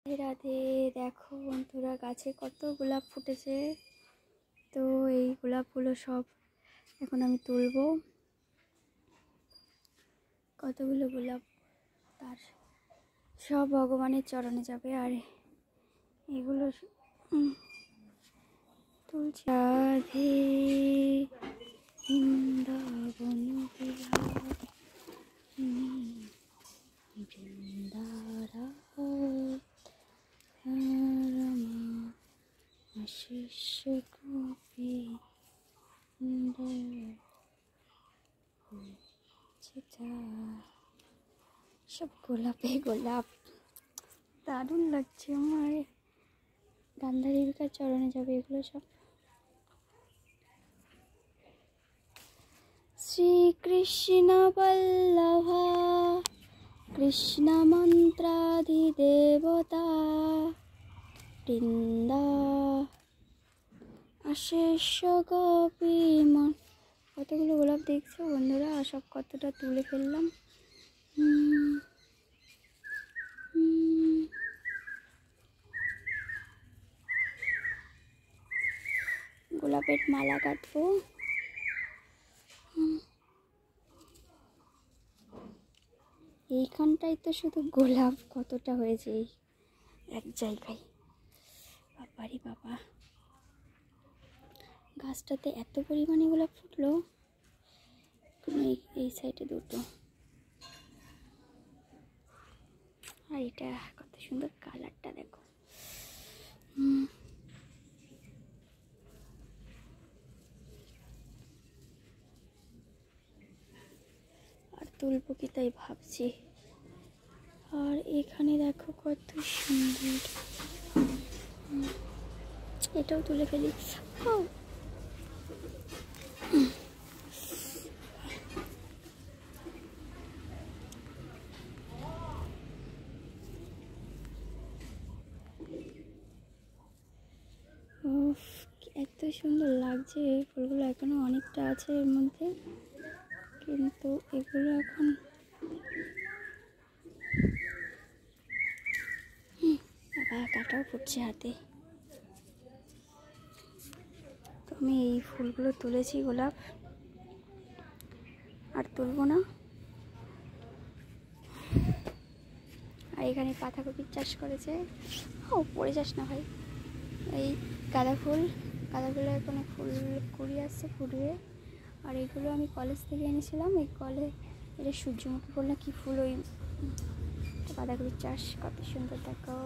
রাধে। দেখো বন্ধুরা, গাছে কত গোলাপ ফুটেছে। তো এই গোলাপগুলো সব এখন আমি তুলবো। কতগুলো গোলাপ, তার সব ভগবানের চরণে যাবে। আর এগুলো তুলছি। রাধে বৃন্দাবন বৃন্দারা শিষ্য গোপী সব গোলাপে গোলাপ, দারুণ লাগছে আমার। গান্ধারীর চরণে যাবে এগুলো সব। শ্রীকৃষ্ণ বল্লভা কৃষ্ণ মন্ত্রাধিদেবতা বৃন্দা অশেষ গোপী মন। কতগুলো গোলাপ দেখছো বন্ধুরা, আর সব কতটা তুলে ফেললাম। গোলাপের মালা কাটবো। এইখানটাই তো শুধু গোলাপ কতটা হয়েছে এই এক জায়গায়। বাবারি বাবা, গাছটাতে এত পরিমাণে গোলাপ ফুটলো। এই সাইডে দুটো, আর এটা কত সুন্দর কালারটা দেখো। আর তুলবো কি তাই ভাবছি। আর এখানে দেখো কত সুন্দর, এটাও তুলে ফেলি। এত সুন্দর লাগছে ফুলগুলো, এখনো অনেকটা আছে এর মধ্যে, কিন্তু এগুলো এখন বাবা কাটাও ফুটছে হাতে। তো আমি এই ফুলগুলো তুলেছি গোলাপ, আর তুলবো না। আর এখানে পাতাকপির চাষ করেছে। পড়ে যাস না ভাই। এই গাঁদাগুলো এখানে ফুল কুড়ি আসছে, ফুটবে। আর এইগুলো আমি কলেজ থেকে এনেছিলাম। এই এটা সূর্যমুখী ফুল না কি ফুল, ওই বাঁধাকপির চাষ কত সুন্দর দেখো।